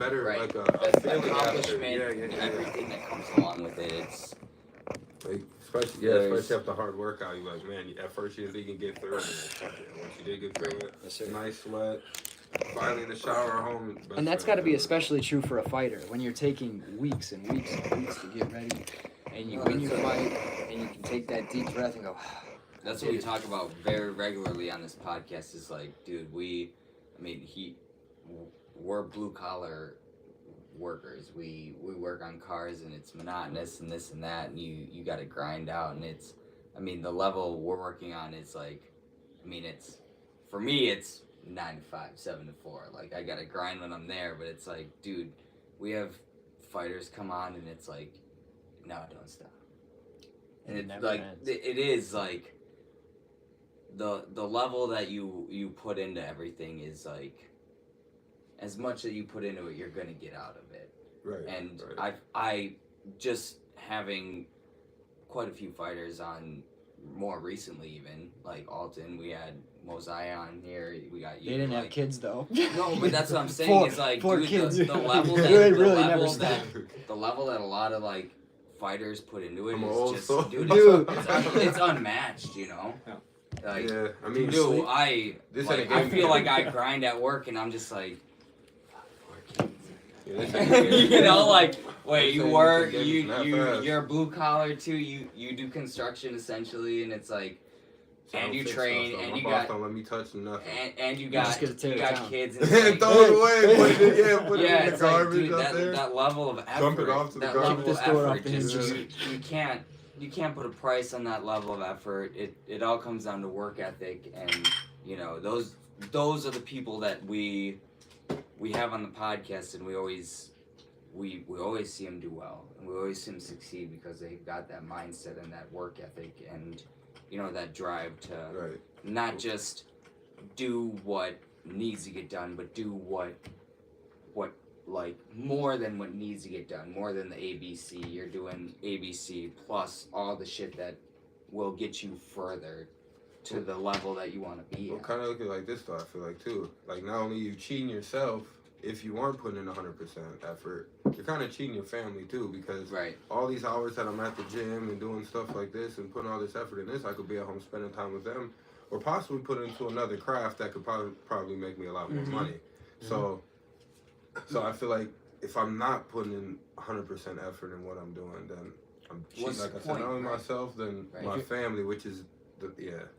better, right. like That's a the feeling accomplishment, after. Yeah. everything that comes along with it. It's Like, especially after hard workout, you're like, man, at first you didn't think you can get through it, and fuck it. Once you did get through it, Yes, sir. nice sweat, finally in the shower at home. And that's got to be especially true for a fighter when you're taking weeks and weeks and weeks to get ready, and you win your fight, and you can take that deep breath and go. that's what we talk about very regularly on this podcast. Is like, dude, we're blue collar workers. We work on cars, and it's monotonous and this and that, and you got to grind out, and it's, the level we're working on is like, it's, for me, it's 9 to 5, 7 to 4. Like, I got to grind when I'm there, but it's like, dude, we have fighters come on, and it's like, no, don't stop. And It it's never like, ends. it is like, the level that you put into everything is like, as much that you put into it, you're gonna get out of it. Right. And right. I just having quite a few fighters on more recently, even like Alton, we had Mosiah on here. We got you. They didn't like, have kids though. No, but that's what I'm saying. Is like, Four dude, kids. the level that They the really level never that the level that a lot of like fighters put into it I'm an is old just, soul. dude, Dude. it's unmatched. You know. Yeah. Like, Yeah, dude, this like, ain't a I game. feel like I grind at work, and I'm just like. Yeah, this ain't a game. You know, like, wait, This you ain't work, a game, not fast. you're blue collar too. You do construction essentially, and it's like, So I and don't you fix train, stuff, though. and My you boss got, don't let me touch nothing. and you You're just got gonna tear you it got down. kids. And it's like, Throw it away. Put it in, put it yeah, in the it's like, garbage dude, out there. that level of effort, Dump it off to the that garbage. level Kick this of door effort, off the just, hinges. you can't put a price on that level of effort. It all comes down to work ethic, and those are the people that we have on the podcast, and we always see them do well, and we always see them succeed because they've got that mindset and that work ethic, and that drive to Right. not just do what needs to get done, but do what like more than what needs to get done, more than the ABC. You're doing ABC plus all the shit that will get you further to the level that you want to be Well, at. kind of look at it like this, though, I feel like, too. Like, not only you cheating yourself, if you aren't putting in 100% effort, you're kind of cheating your family, too, because Right. all these hours that I'm at the gym and doing stuff like this and putting all this effort in this, I could be at home spending time with them, or possibly put it into another craft that could probably make me a lot more money. So I feel like if I'm not putting in 100% effort in what I'm doing, then I'm cheating, What's like the I said, point, not only right? myself, then Right. my family, which is,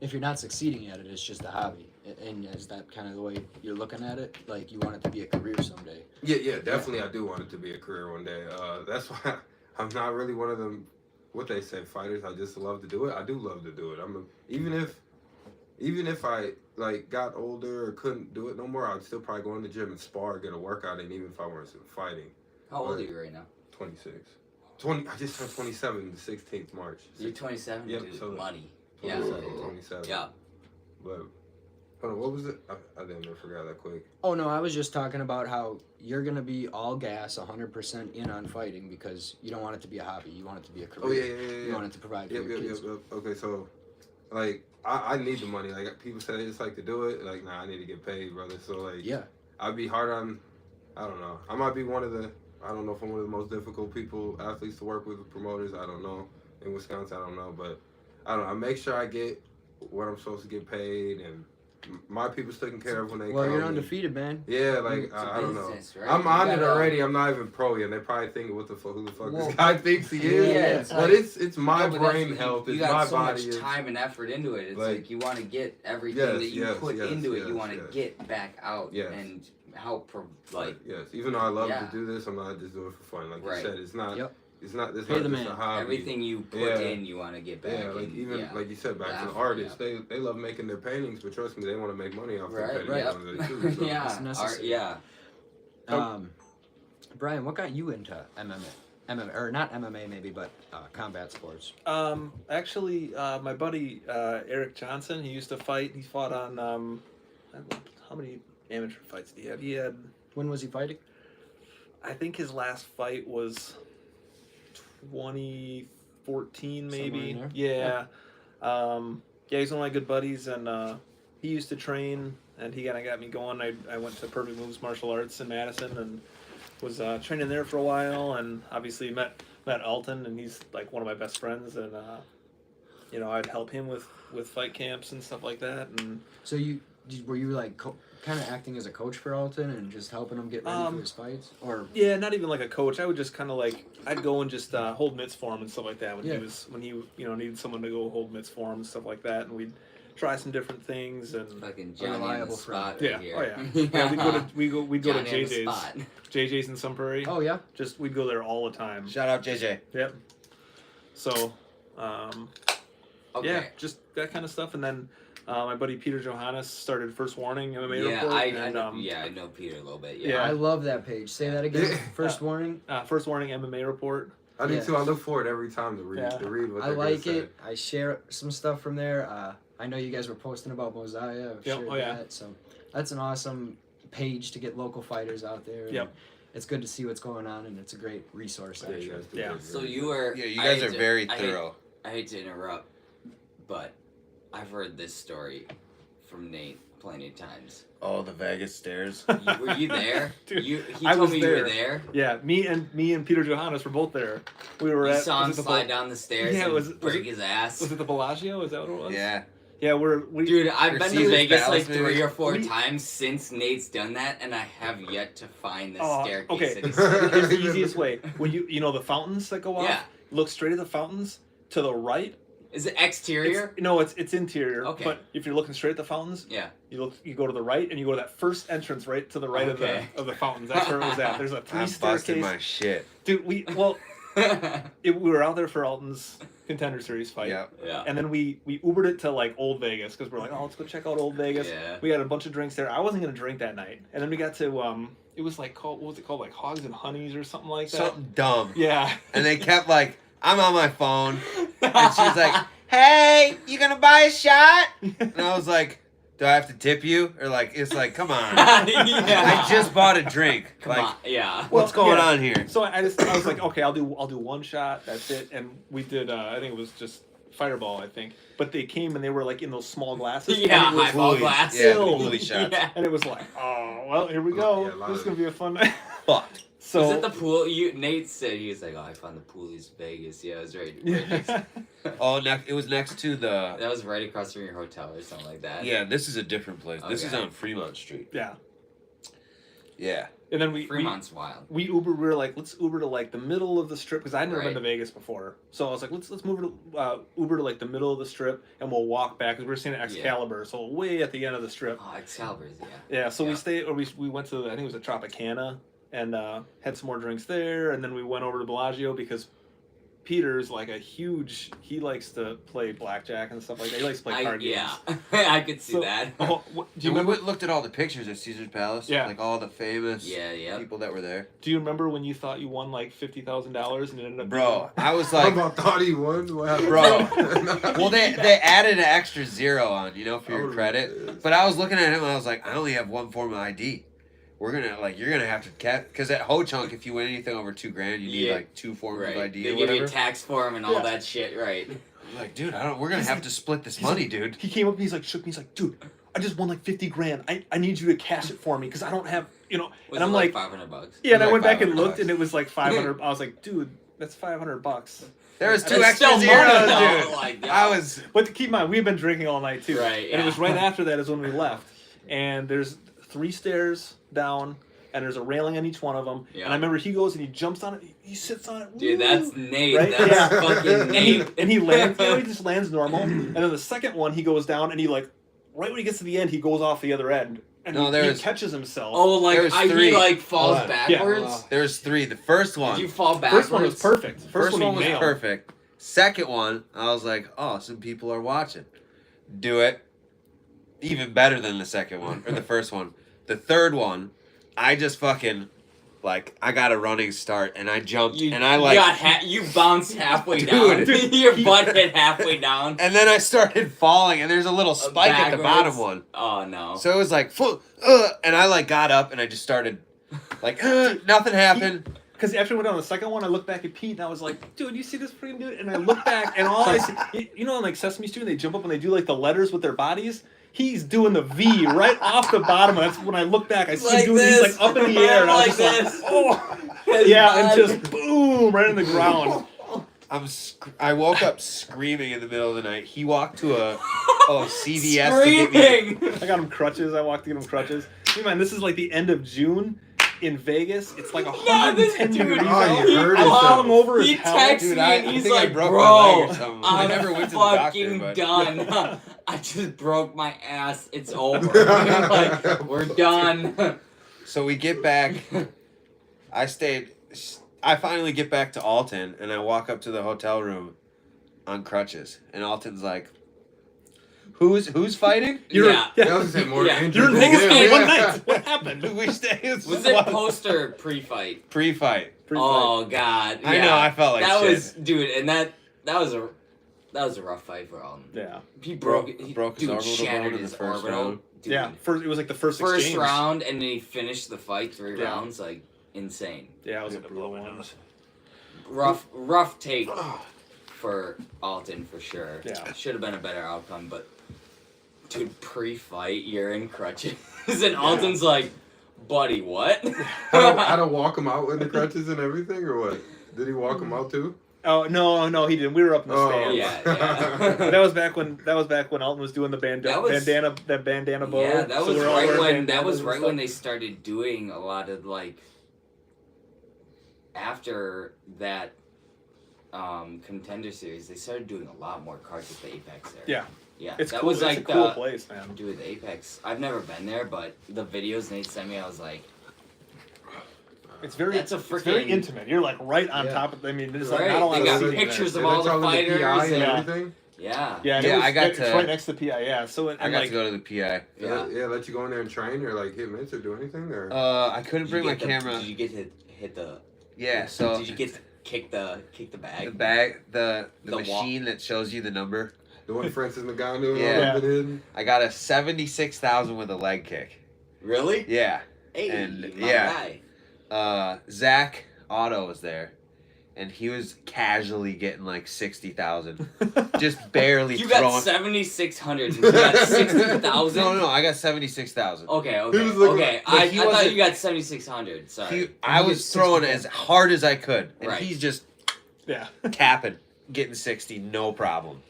If you're not succeeding at it, it's just a hobby. And is that kind of the way you're looking at it? Like you want it to be a career someday? Yeah, definitely. I do want it to be a career one day. That's why I'm not really one of them. What they say, fighters. I just love to do it. I do love to do it. Even if I like got older or couldn't do it no more, I'd still probably go in the gym and spar, get a workout in, even if I weren't fighting. How old are you right now? 26. I just turned 27 the 16th March. You're 27. Yep, Dude, so money. Yeah. 27. Yeah. But hold on, what was it? I didn't even forget that quick. Oh no, I was just talking about how you're gonna be all gas, 100% in on fighting because you don't want it to be a hobby. You want it to be a career. Oh yeah. You want it to provide for your kids. Yep. Okay, so like I need the money. Like people say they just like to do it. Like nah, I need to get paid, brother. So like Yeah. I'd be hard on. I don't know. I might be one of the. I don't know if I'm one of the most difficult athletes to work with promoters. I don't know. In Wisconsin, I don't know, but I don't know. I make sure I get what I'm supposed to get paid, and my people's taken care of when they Well, come. you're undefeated, man. Yeah, like It's a I don't know. business, right? I'm on You it gotta- already. I'm not even pro yet. They probably thinking, "What the fuck? Who the fuck Well, this guy thinks he yeah, is?" it's But like- it's my No, but that's- brain health. You It's got my so body. much It's, time and effort into it. It's like- like you want to get everything Yes, that you yes, put yes, into it. You yes, want to yes. get back out Yes. and help. Like yes. Even though I love Yeah. to do this, I'm not just doing it for fun. Like Right. you said, it's not. Yep. It's not. It's Pay not the just man. a hobby. everything you put Yeah. in, you want to get back. Yeah, like and, even yeah. like you said, back to Yeah, the artists, they love making their paintings, but trust me, they want to make money off Right. their Right. paintings. Too, so. Yeah. It's necessary. Yeah. Brian, what got you into MMA, or not MMA maybe, but combat sports? Actually, my buddy Eric Johnson, he used to fight. He fought on how many amateur fights did he have? He had, When was he fighting? I think his last fight was 2014 maybe. Somewhere in Yeah. Yeah, he's one of my good buddies, and he used to train, and he kind of got me going. I went to Perfect Moves Martial Arts in Madison, and was training there for a while, and obviously met Alton, and he's like one of my best friends, and you know, I'd help him with fight camps and stuff like that, and So were you like kind of acting as a coach for Alton and just helping him get ready for his fights, or yeah, not even like a coach. I would just kind of like I'd go and just hold mitts for him and stuff like that when he you know needed someone to go hold mitts for him and stuff like that, and we'd try some different things and Fucking Johnny on the reliable spot yeah, right here. oh yeah, yeah. We'd go to Johnny on the JJ's. spot. JJ's in Sun Prairie. oh yeah, Just we'd go there all the time. Shout out JJ. Yep. So, Okay. yeah, just that kind of stuff, and then my buddy Peter Johannes started First Warning MMA Yeah, report. I know Peter a little bit. Yeah. Yeah. I love that page. Say that again. First warning. First Warning MMA report. I do Yeah. too. I look forward every time to read Yeah. what I they're like gonna it. I share some stuff from there. I know you guys were posting about Mosiah. I've Yep. shared Oh, yeah. that. So that's an awesome page to get local fighters out there. and Yep. It's good to see what's going on, and it's a great resource. say. Yeah, Actually. you guys do Yeah. great. So you were. Yeah, you I guys hate are to- very I hate- thorough. I hate to interrupt, but I've heard this story from Nate plenty of times. Oh, the Vegas stairs. Were you there? Dude, He I told was me you there. were there. Yeah, me and Peter Johannes were both there. We were You at. saw him was it the slide down the stairs Yeah, and was break it- his ass. Was it the Bellagio? Is that what it was? Yeah. Yeah, we. Dude, I've Or been to Caesar's Vegas Palace, like 3 maybe? or 4 We- times since Nate's done that, and I have yet to find the Oh, staircase okay. that he said. Here's the easiest way. When you know the fountains that go off. Yeah. Look straight at the fountains. To the right. Is it exterior? It's interior. Okay. But if you're looking straight at the fountains, Yeah. you go to the right, and you go to that first entrance right to the right Okay. of the fountains. That's where it was at. There's a 3 I'm busting staircase. my shit. Dude, we were out there for Alton's Contender Series fight. Yeah. Yeah. And then we Ubered it to like Old Vegas because we're like, oh, let's go check out Old Vegas. Yeah. We had a bunch of drinks there. I wasn't gonna drink that night, and then we got to it was like called, what was it called, like Hogs and Honeys or something like that. Something dumb. Yeah. And they kept like, I'm on my phone. And she's like, hey, you gonna buy a shot? And I was like, do I have to tip you? Or like, it's like, come on. Yeah. I just bought a drink. Come like, on. Yeah. what's Well, going yeah. on here? So I was like, okay, I'll do one shot. That's it. And we did. I think it was just Fireball. I think. But they came and they were like in those small glasses. Yeah, And it was highball Bully. glass. Yeah, the filled. bully shots. Yeah. And it was like, oh well, here we go. Yeah, a lot This is of gonna be a fun night. Fucked. So Was it the pool? Nate said he was like, "Oh, I found the Poolies Vegas." Yeah, it was right. yeah. Oh, it was next to the. That was right across from your hotel or something like that. Yeah, this is a different place. This is Okay. on Fremont Street. Yeah. Yeah. And then we Fremont's wild. we Uber. We were like, let's Uber to like the middle of the strip because I'd never been Right. to Vegas before. So I was like, let's move to Uber to like the middle of the strip and we'll walk back because we were staying at Excalibur, so way at the end of the strip. Oh, Excalibur's, yeah. Yeah. So Yeah. we stayed, or we went to I think it was a Tropicana and had some more drinks there, and then we went over to Bellagio because Peter's like he likes to play blackjack and stuff like that. He likes to play card games. Yeah, I could see So- that. Oh, do you And we remember? looked at all the pictures at Caesar's Palace. Yeah. Like all the famous Yeah. people that were there. Do you remember when you thought you won like $50,000 and it ended up Bro, I was I like, about thought he won. What happened? Bro. well, they added an extra 0 on, for your Oh, credit. But I was looking at him and I was like, I only have one form of ID. You're gonna have to because at Ho Chunk, if you win anything over $2,000, you need Yeah. like 2 forms Right. of ID They or give you whatever. a tax form and all Yeah. that shit, right? I'm like, dude, we're gonna have to split this money, dude. He came up and he's like, shook me. He's like, dude, I just won like $50,000. I need you to cash it for me because I don't have, Was and I'm it like, $500? yeah. And I like went back and $500. looked, and it was like 500. I was like, dude, that's $500. There was And 2 it's extra still zeros, money, though, dude. like, yo. I was. But to keep in mind, we've been drinking all night too. Right, And it was yeah. right after that is when we left. And there's 3 stairs down, and there's a railing on each one of them. Yeah. And I remember he goes and he jumps on it. He sits on it. Dude, woo! that's Nate. Right? That's Yeah. fucking Nate. And he lands. He just lands normal. And then the second one, he goes down, and he like, right when he gets to the end, he goes off the other end, and No, he there's- catches himself. Oh, like There was he 3. like falls Hold on. backwards. There was 3. The first one. Did you fall backwards? First one was perfect. First he one was nailed. perfect. Second one, I was like, oh, some people are watching. Do it. Even better than the second one, or the first one. The third one, I just fucking, I got a running start, and I jumped, and I you bounced halfway Dude. down. Your butt hit halfway down. and then I started falling, and there's a little spike at the Backwards. bottom one. Oh no. So it was like, and I got up, and I just started, nothing happened. Because after we went on the second one, I looked back at Pete and I was like, dude, you see this freaking dude? And I look back and all I see, in like Sesame Street, they jump up and they do like the letters with their bodies. He's doing the V right off the bottom. And that's when I look back, I see Like him doing he's this. like up in the air. And I was Like just this. like, oh. yeah, and just boom right in the ground. I woke up screaming in the middle of the night. He walked to a CVS to get me. Screaming. I got him crutches. I walked to get him crutches. Keep in mind, this is like the end of June in Vegas. It's like 110 dude, degrees oh, out. you heard I it, saw though. him over He his helmet. texted Dude, me I and he's think I like, broke my bro, leg or something. I I'm never went to the doctor, fucking but- done. I just broke my ass. It's over. Like, we're done. So we get back. I finally get back to Alton, and I walk up to the hotel room on crutches, and Alton's like, "Who's fighting?" Yeah. That was more Yeah. injured You're in than Vegas him. for Yeah. one night. What happened? We stay. Was it poster pre-fight? Pre-fight? Oh God. I yeah. know. I felt like that shit. was, dude, and that was a rough fight for Alton. Yeah. He Broke broke his dude, orbital shattered bone in his the first orbital. round. Dude, Yeah. It was like the first first exchange. round, and then he finished the fight 3 Yeah. rounds, like insane. Yeah, it was like the blow ones. Rough take for Alton for sure. Yeah. Should have been a better outcome, but dude, pre-fight, you're in crutches, and Alton's like, buddy, what? How to walk him out with the crutches and everything, or what? Did he walk him out too? Oh no, he didn't. We were up in the Oh. stands. Yeah. That was back when Alton was doing the That was- bandana bow. Yeah, that So was we're all right wearing when bandanas and when stuff. they started doing a lot of like after that contender series, they started doing a lot more cards at the Apex there. Yeah. Yeah. It's that cool. was It's like a cool the place, man. dude, the Apex. I've never been there, but the videos Nate sent me, I was like, It's very That's a it's very freaking- intimate. You're like right on Yeah. top of. I mean, there's like Right, not a lot they of got seating there. pictures of Did all I the tell him fighters PI and yeah. everything? yeah. Yeah, and Yeah, it was, I got it's to- right next to the PI. Yeah, so and I got like to go to the PI. Yeah. Yeah, let you go in there and train, or like hit mitts or do anything, or I couldn't Did bring you my get the- camera. Did you get to hit the? Yeah, so Did you get to kick the bag? the bag, the The wall. machine that shows you the number. the one Francis Ngannou Yeah. been hidden. I got a 76,000 with a leg kick. Really? Yeah. Hey, And, my yeah. guy. Zach Otto was there, and he was casually getting like 60,000, just barely You throwing. got 7,600 and you got 60,000? No, I got 76,000. Okay, He was looking- okay. but I he thought wasn't- you got 7,600. Sorry. I He was gets throwing 60. as hard as I could, and Right. he's just yeah. capping, getting 60, no problem.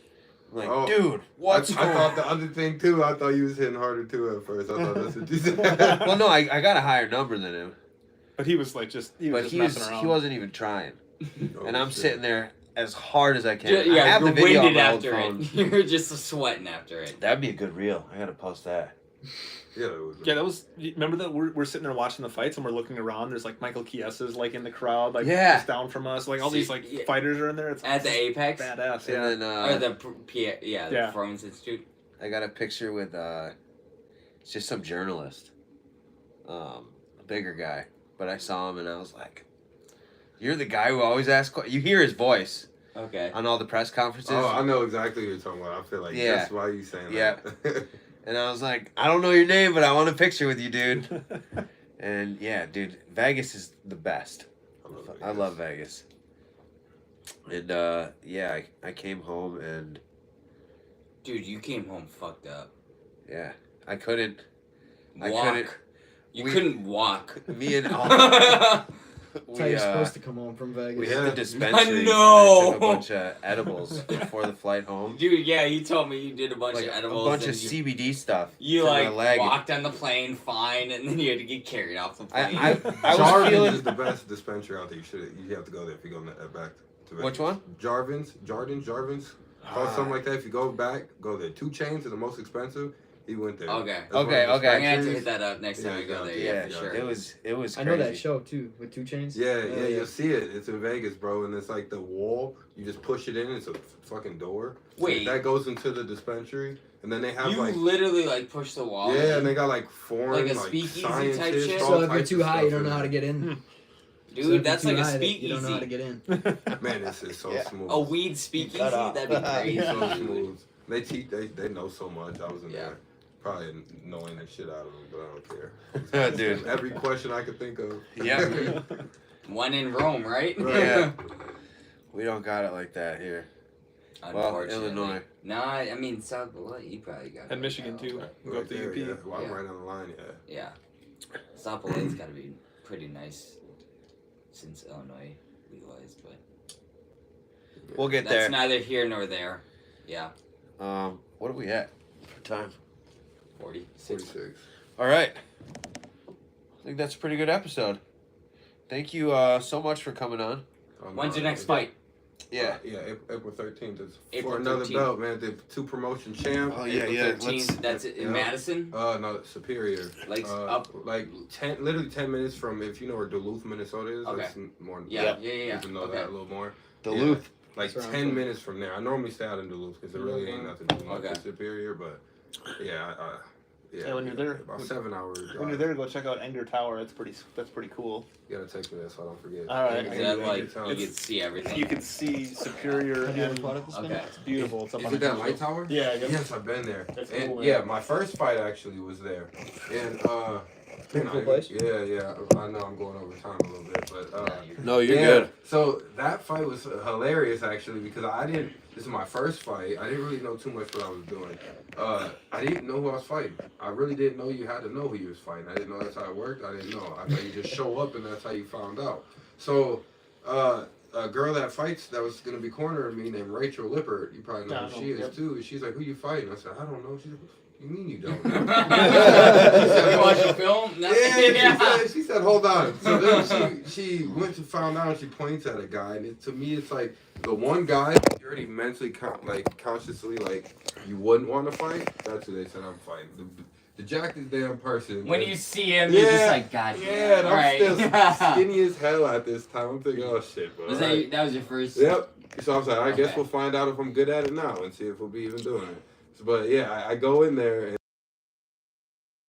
I'm like, Oh, dude, what's I going thought on? the other thing too. I thought you was hitting harder too at first. I thought that's what you said. Well, no, I got a higher number than him, But he was like just he was but just he messing around. he wasn't even trying, Oh, and I'm shit. sitting there as hard as I can. Yeah, I have the you're video on winded my old after phone. it. You're just sweating after it. That'd be a good reel. I gotta post that. Yeah, it was. Yeah, that was. Remember that we're sitting there watching the fights and we're looking around. There's like Michael Chiesa's like in the crowd, like Yeah. just down from us. Like all these like Yeah. fighters are in there. It's At the Apex? badass. And Yeah. then Or the the Yeah. Performance Institute. I got a picture with it's just some journalist, a bigger guy. But I saw him and I was like, "You're the guy who always asks." You hear his voice Okay. on all the press conferences, Oh, I know exactly what you're talking about. I feel like Yeah. that's why you saying Yeah. that. and I was like, "I don't know your name, but I want a picture with you, dude." And yeah, dude, Vegas is the best. I love Vegas. And yeah, I came home and Dude, you came home fucked up. yeah, I couldn't. I Walk. couldn't- You we- couldn't walk. Me and That's how we you're supposed to come home from Vegas. we hit Yeah. the dispensary. No. And I took a bunch of edibles before the flight home. Dude, yeah, you told me you did a bunch Like of a edibles. bunch of and CBD stuff. you for my like leg. walked on the plane fine, and then you had to get carried off the plane. I was Jarvin's feeling. is the best dispensary out there. You have to go there if you go back to Vegas. Which one? Jarvin's, called something like that. If you go back, go there. 2 Chainz are the most expensive. He went there. Okay. That's one of Okay, the okay. I'm gonna have to dispensaries. hit that up next time Yeah, I go there. Yeah, Yeah, for sure. it was crazy. I know that show too with 2 Chainz. Yeah, you'll see it. It's in Vegas, bro, and it's like the wall. You just push it in. It's a fucking door. Wait. that goes into the dispensary, and then they have You like literally like push the wall. yeah, and they got like foreign Like a like speakeasy type scientists. shit? all So if you're types too of high, you stuff don't know in how to there. get in. So if Dude, you're that's too like a high, speakeasy. You don't know how to get in. Man, it's so Yeah. smooth. A weed speakeasy? Shut up. That'd be crazy. It's so smooth. They teach. They know so much. I was in Yeah. there, probably knowing the shit out of them, but I don't care. Dude. Every question I could think of. Yeah. One in Rome, right? Yeah. We don't got it like that here. Well, Unfortunately. Illinois. No, I mean South Beloit, you probably got it. And Michigan now, too. but Go up to there, UP. yeah. Well, I'm Yeah. right on the line. Yeah. Yeah. South Beloit's gotta be pretty nice since Illinois legalized, but We'll get that's there. neither here nor there. Yeah, What are we at for time? 46. 46. All right. I think that's a pretty good episode. Thank you so much for coming on. When's your next fight? Yeah. April 13th. It's April for another 13th. belt, man. The 2 promotion champ. Oh yeah, April yeah. 13th. That's it in yeah. Madison. No, Superior. Like Up like 10, literally 10 minutes from, if you know where Duluth, Minnesota is. Okay. That's more. Yeah. You can know Okay. that a little more. Duluth. Like That's around 10 twenty. minutes from there. I normally stay out in Duluth because it really ain't nothing too much Okay. to Superior, but yeah, Yeah, when you're there- about 7 hours. When you're there, go check out Enger Tower. That's pretty cool. You gotta take me there so I don't forget. All right. Is Yeah, that yeah, like yeah. you can see everything? You can see Superior Have you ever and fought at this Okay. thing? it's beautiful. It's up Is on it the that hill. light tower? Yeah, yep. Yes, I've been there. That's And cool, yeah, man. my first fight actually was there. And Pretty cool place? Yeah. I know I'm going over time a little bit, but Yeah, you're- No, you're yeah. good. So that fight was hilarious actually because this is my first fight. I didn't really know too much what I was doing. I didn't know who I was fighting. I really didn't know you had to know who you was fighting. I didn't know that's how it worked. I didn't know. I thought you just show up and that's how you found out. So a girl that fights that was gonna be cornering me named Rachel Lippert. You probably know Yeah, I who know, she is yep. too. She's like, "Who you fighting?" I said, "I don't know." She's like, "You mean you don't?" you know? watch a film? Yeah, she said, hold on. So then she went to found out, she points at a guy, and to me, it's like the one guy you already mentally, consciously, like, you wouldn't want to fight, that's who they said I'm fighting. The jacked damn person. When you see him, you're just like, God damn. Yeah, and I'm Right. still skinny as hell at this time. I'm thinking, oh shit, bro. Was Like, that was your first? Yep. So I was like, I guess Okay. we'll find out if I'm good at it now and see if we'll be even doing it. But yeah, I go in there and